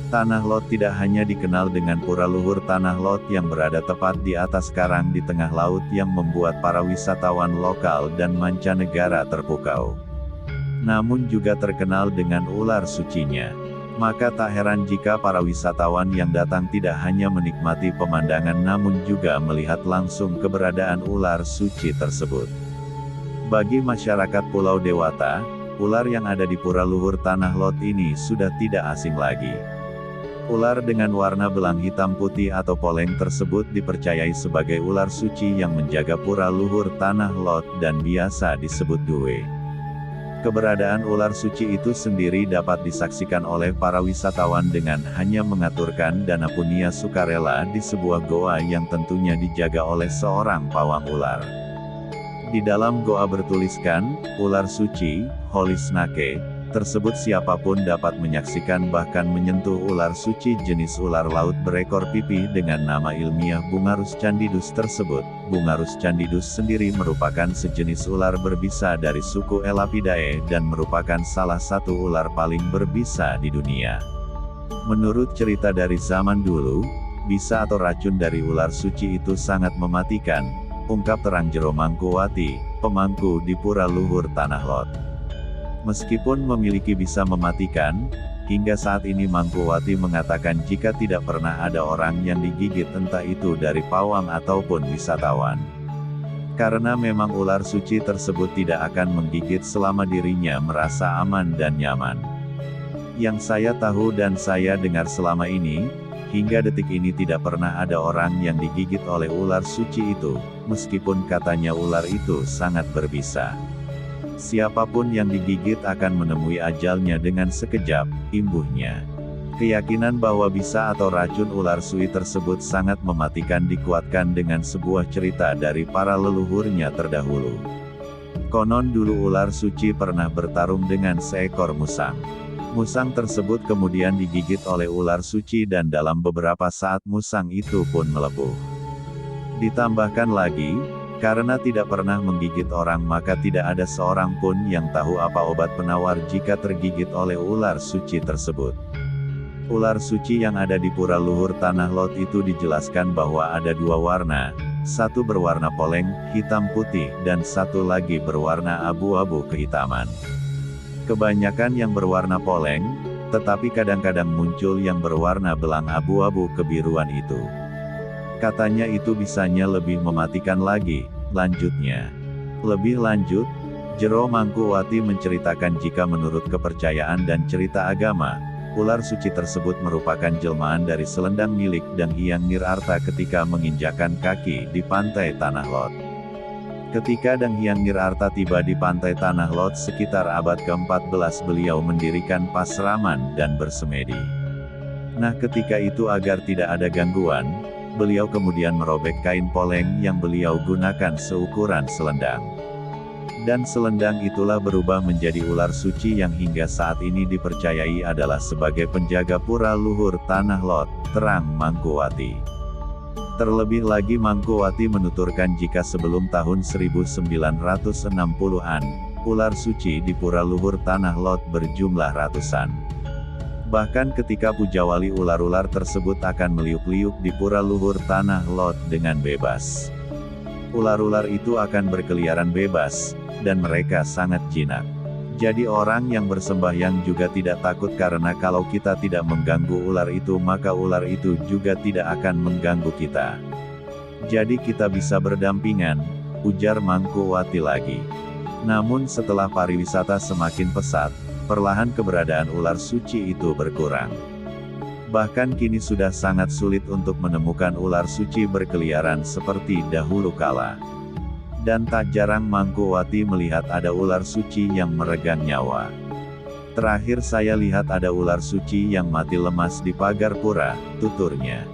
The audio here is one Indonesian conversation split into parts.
Tanah Lot tidak hanya dikenal dengan pura luhur Tanah Lot yang berada tepat di atas karang di tengah laut yang membuat para wisatawan lokal dan mancanegara terpukau, namun juga terkenal dengan ular sucinya. Maka tak heran jika para wisatawan yang datang tidak hanya menikmati pemandangan namun juga melihat langsung keberadaan ular suci tersebut. Bagi masyarakat Pulau Dewata, ular yang ada di pura luhur Tanah Lot ini sudah tidak asing lagi. Ular dengan warna belang hitam putih atau poleng tersebut dipercayai sebagai ular suci yang menjaga pura luhur Tanah Lot dan biasa disebut Due. Keberadaan ular suci itu sendiri dapat disaksikan oleh para wisatawan dengan hanya mengaturkan dana punya sukarela di sebuah goa yang tentunya dijaga oleh seorang pawang ular. Di dalam goa bertuliskan, ular suci, Holy Snake, tersebut siapapun dapat menyaksikan bahkan menyentuh ular suci jenis ular laut berekor pipih dengan nama ilmiah Bungarus candidus tersebut. Bungarus candidus sendiri merupakan sejenis ular berbisa dari suku Elapidae dan merupakan salah satu ular paling berbisa di dunia. Menurut cerita dari zaman dulu, bisa atau racun dari ular suci itu sangat mematikan, ungkap Terang Jero Mangkuwati, pemangku di pura luhur Tanah Lot. Meskipun memiliki bisa mematikan, hingga saat ini Mangkuwati mengatakan jika tidak pernah ada orang yang digigit entah itu dari pawang ataupun wisatawan. Karena memang ular suci tersebut tidak akan menggigit selama dirinya merasa aman dan nyaman. Yang saya tahu dan saya dengar selama ini, hingga detik ini tidak pernah ada orang yang digigit oleh ular suci itu, meskipun katanya ular itu sangat berbisa. Siapapun yang digigit akan menemui ajalnya dengan sekejap, imbuhnya. Keyakinan bahwa bisa atau racun ular suci tersebut sangat mematikan dikuatkan dengan sebuah cerita dari para leluhurnya terdahulu. Konon dulu ular suci pernah bertarung dengan seekor musang. Musang tersebut kemudian digigit oleh ular suci dan dalam beberapa saat musang itu pun melepuh. Ditambahkan lagi, karena tidak pernah menggigit orang maka tidak ada seorang pun yang tahu apa obat penawar jika tergigit oleh ular suci tersebut. Ular suci yang ada di pura luhur Tanah Lot itu dijelaskan bahwa ada dua warna, satu berwarna poleng, hitam putih, dan satu lagi berwarna abu-abu kehitaman. Kebanyakan yang berwarna poleng, tetapi kadang-kadang muncul yang berwarna belang abu-abu kebiruan itu. Katanya itu bisanya lebih mematikan lagi, lanjutnya. Lebih lanjut, Jero Mangkuwati menceritakan jika menurut kepercayaan dan cerita agama, ular suci tersebut merupakan jelmaan dari selendang milik Dang Hyang Nirarta ketika menginjakan kaki di pantai Tanah Lot. Ketika Dang Hyang Nirarta tiba di pantai Tanah Lot sekitar abad ke-14 beliau mendirikan pasraman dan bersemedi. Nah ketika itu agar tidak ada gangguan, beliau kemudian merobek kain poleng yang beliau gunakan seukuran selendang. Dan selendang itulah berubah menjadi ular suci yang hingga saat ini dipercayai adalah sebagai penjaga pura luhur Tanah Lot, terang Mangkuwati. Terlebih lagi Mangkuwati menuturkan jika sebelum tahun 1960-an, ular suci di pura luhur Tanah Lot berjumlah ratusan. Bahkan ketika pujawali ular-ular tersebut akan meliuk-liuk di pura luhur Tanah Lot dengan bebas. Ular-ular itu akan berkeliaran bebas, dan mereka sangat jinak. Jadi orang yang bersembahyang juga tidak takut karena kalau kita tidak mengganggu ular itu maka ular itu juga tidak akan mengganggu kita. Jadi kita bisa berdampingan, ujar Mangkuwati lagi. Namun setelah pariwisata semakin pesat, perlahan keberadaan ular suci itu berkurang. Bahkan kini sudah sangat sulit untuk menemukan ular suci berkeliaran seperti dahulu kala. Dan tak jarang Mangkuwati melihat ada ular suci yang meregang nyawa. Terakhir saya lihat ada ular suci yang mati lemas di pagar pura, tuturnya.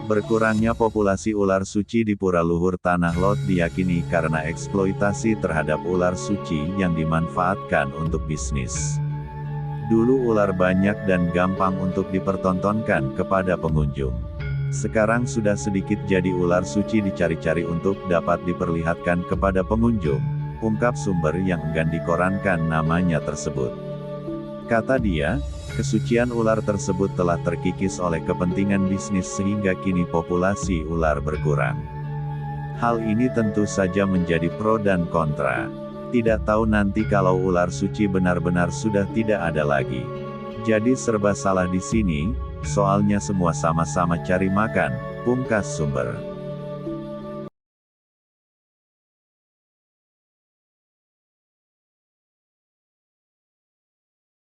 Berkurangnya populasi ular suci di pura luhur Tanah Lot diyakini karena eksploitasi terhadap ular suci yang dimanfaatkan untuk bisnis. Dulu ular banyak dan gampang untuk dipertontonkan kepada pengunjung. Sekarang sudah sedikit jadi ular suci dicari-cari untuk dapat diperlihatkan kepada pengunjung, ungkap sumber yang enggan dikorankan namanya tersebut. Kata dia, kesucian ular tersebut telah terkikis oleh kepentingan bisnis sehingga kini populasi ular berkurang. Hal ini tentu saja menjadi pro dan kontra. Tidak tahu nanti kalau ular suci benar-benar sudah tidak ada lagi. Jadi serba salah di sini, soalnya semua sama-sama cari makan, pungkas sumber.